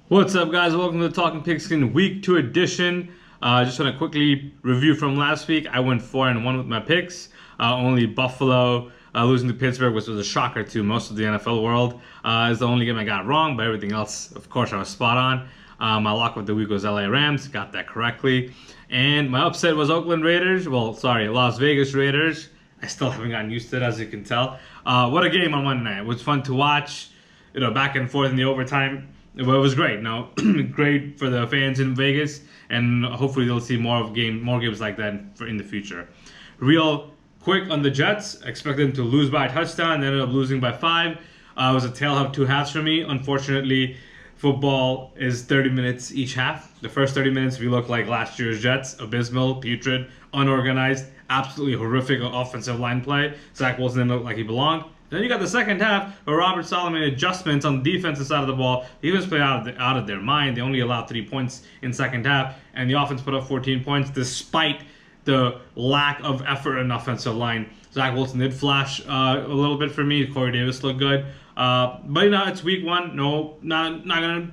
What's up, guys? Welcome to the Talking Pigskin Week 2 edition. Just want to quickly review from last week. I went 4-1 with my picks. Only Buffalo losing to Pittsburgh, which was a shocker to most of the NFL world, is the only game I got wrong, but everything else, of course, I was spot on. My lock of the week was LA Rams, got that correctly. And my upset was Oakland Raiders. Las Vegas Raiders. I still haven't gotten used to it, as you can tell. What a game on Monday night. It was fun to watch, back and forth in the overtime. Well, it was great. Great for the fans in Vegas, and hopefully they'll see more games like that in the future. Real quick on the Jets, expect them to lose by a touchdown. They ended up losing by 5. It was a tale of 2 halves for me. Unfortunately, football is 30 minutes each half. The first 30 minutes we look like last year's Jets, abysmal, putrid, unorganized, absolutely horrific offensive line play. Zach Wilson didn't look like he belonged. Then you got the second half where Robert Saleh made adjustments on the defensive side of the ball. The defense played out of their mind. They only allowed 3 points in second half, and the offense put up 14 points despite the lack of effort in offensive line. Zach Wilson did flash a little bit for me. Corey Davis looked good. But it's week 1. No, not gonna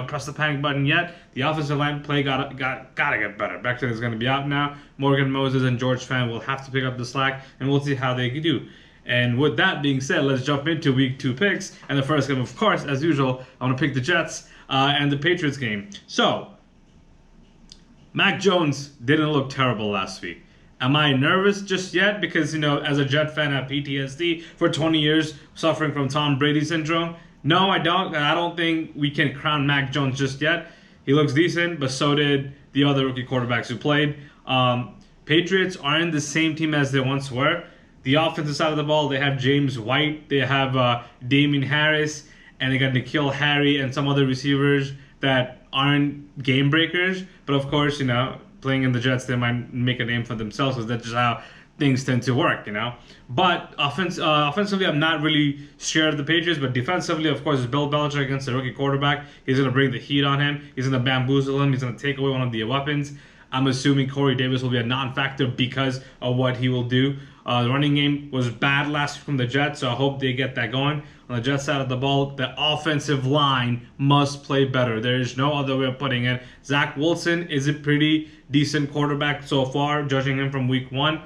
press the panic button yet. The offensive line play gotta get better. Becton is gonna be out now. Morgan Moses and George Fant will have to pick up the slack, and we'll see how they can do. And with that being said, let's jump into week 2 picks. And the first game, of course, as usual, I'm going to pick the Jets and the Patriots game. So, Mac Jones didn't look terrible last week. Am I nervous just yet? Because, as a Jet fan, I have PTSD for 20 years suffering from Tom Brady syndrome. No, I don't. I don't think we can crown Mac Jones just yet. He looks decent, but so did the other rookie quarterbacks who played. Patriots aren't the same team as they once were. The offensive side of the ball, they have James White, they have Damien Harris, and they got N'Keal Harry and some other receivers that aren't game breakers. But of course, playing in the Jets, they might make a name for themselves because that's just how things tend to work, But offensively, I'm not really sure of the Patriots, but defensively, of course, it's Bill Belichick against the rookie quarterback. He's going to bring the heat on him. He's going to bamboozle him. He's going to take away one of the weapons. I'm assuming Corey Davis will be a non-factor because of what he will do. The running game was bad last week from the Jets, so I hope they get that going. On the Jets side of the ball, the offensive line must play better. There is no other way of putting it. Zach Wilson is a pretty decent quarterback so far, judging him from week 1.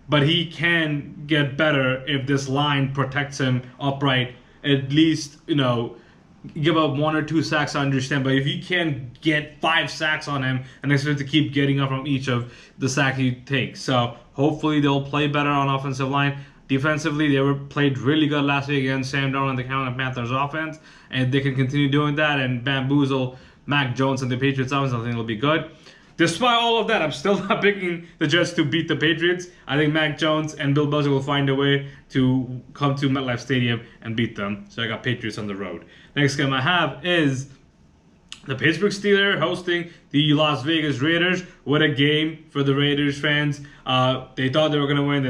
But he can get better if this line protects him upright. At least, give up 1 or 2 sacks, I understand. But if you can't get 5 sacks on him and expect to keep getting up from each of the sacks he takes. So hopefully they'll play better on offensive line. Defensively, they played really good last week against Sam Darnold and the Carolina Panthers offense. And they can continue doing that and bamboozle Mac Jones and the Patriots offense. I think it'll be good. Despite all of that, I'm still not picking the Jets to beat the Patriots. I think Mac Jones and Bill Belichick will find a way to come to MetLife Stadium and beat them. So I got Patriots on the road. Next game I have is the Pittsburgh Steelers hosting the Las Vegas Raiders. What a game for the Raiders fans. They thought they were going to win,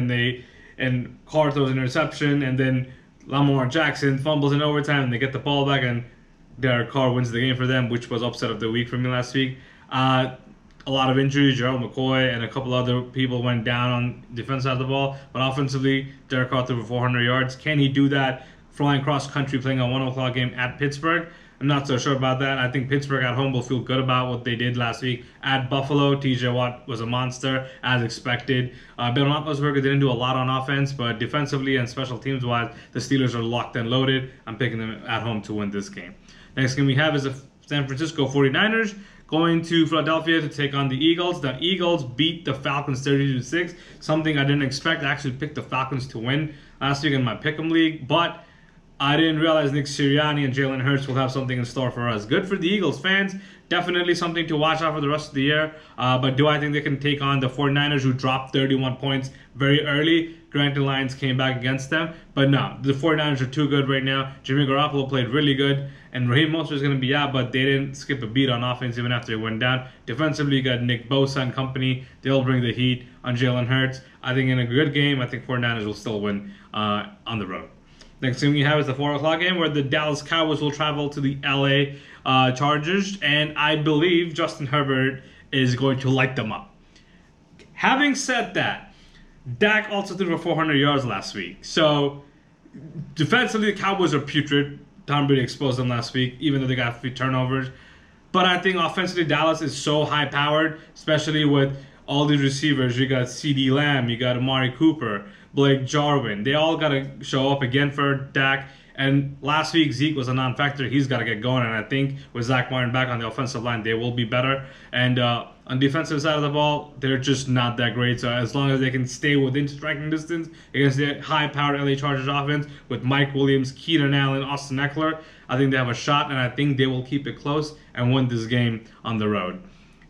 and Carr throws an interception, and then Lamar Jackson fumbles in overtime, and they get the ball back, and Derek Carr wins the game for them, which was upset of the week for me last week. A lot of injuries. Gerald McCoy and a couple other people went down on the defense side of the ball. But offensively, Derek Carr threw for 400 yards. Can he do that flying cross country, playing a 1 o'clock game at Pittsburgh? I'm not so sure about that. I think Pittsburgh at home will feel good about what they did last week at Buffalo. TJ Watt was a monster, as expected. Ben Roethlisberger didn't do a lot on offense, but defensively and special teams-wise, the Steelers are locked and loaded. I'm picking them at home to win this game. Next game we have is the San Francisco 49ers going to Philadelphia to take on the Eagles. The Eagles beat the Falcons 32-6, something I didn't expect. I actually picked the Falcons to win last week in my Pick'em League, but I didn't realize Nick Sirianni and Jalen Hurts will have something in store for us. Good for the Eagles fans. Definitely something to watch out for the rest of the year. But do I think they can take on the 49ers, who dropped 31 points very early? Granted, Lions came back against them. But no, the 49ers are too good right now. Jimmy Garoppolo played really good. And Raheem Mostert is going to be out, but they didn't skip a beat on offense even after they went down. Defensively, you got Nick Bosa and company. They'll bring the heat on Jalen Hurts. I think in a good game, I think 49ers will still win on the road. Next thing we have is the 4 o'clock game where the Dallas Cowboys will travel to the LA Chargers. And I believe Justin Herbert is going to light them up. Having said that, Dak also threw for 400 yards last week. So defensively, the Cowboys are putrid. Tom Brady exposed them last week, even though they got a few turnovers. But I think offensively, Dallas is so high-powered, especially with all these receivers. You got CeeDee Lamb, you got Amari Cooper, Blake Jarwin. They all got to show up again for Dak. And last week, Zeke was a non-factor. He's got to get going. And I think with Zach Martin back on the offensive line, they will be better. And on the defensive side of the ball, they're just not that great. So as long as they can stay within striking distance against the high-powered LA Chargers offense with Mike Williams, Keenan Allen, Austin Eckler, I think they have a shot. And I think they will keep it close and win this game on the road.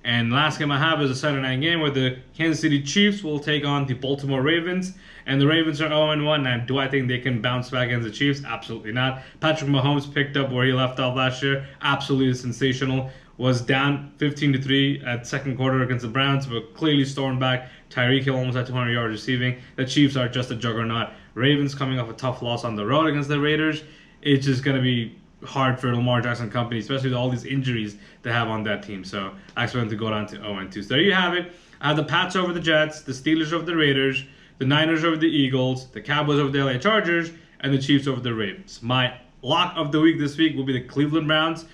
And last game I have is a Saturday night game where the Kansas City Chiefs will take on the Baltimore Ravens. And the Ravens are 0-1. Now, do I think they can bounce back against the Chiefs? Absolutely not. Patrick Mahomes picked up where he left off last year. Absolutely sensational. Was down 15-3 at second quarter against the Browns, but clearly stormed back. Tyreek Hill almost had 200 yards receiving. The Chiefs are just a juggernaut. Ravens coming off a tough loss on the road against the Raiders. It's just going to be hard for Lamar Jackson company, especially with all these injuries they have on that team. So I expect them to go down to 0-2. So there you have it. I have the Pats over the Jets, the Steelers over the Raiders, the Niners over the Eagles, the Cowboys over the LA Chargers, and the Chiefs over the Ravens. My lock of the week this week will be the Cleveland Browns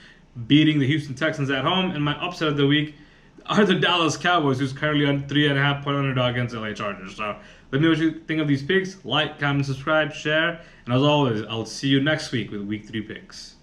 beating the Houston Texans at home, and my upset of the week are the Dallas Cowboys, who's currently on 3.5-point underdog against LA Chargers. So let me know what you think of these picks. Like, comment, subscribe, share, and as always, I'll see you next week with Week 3 picks.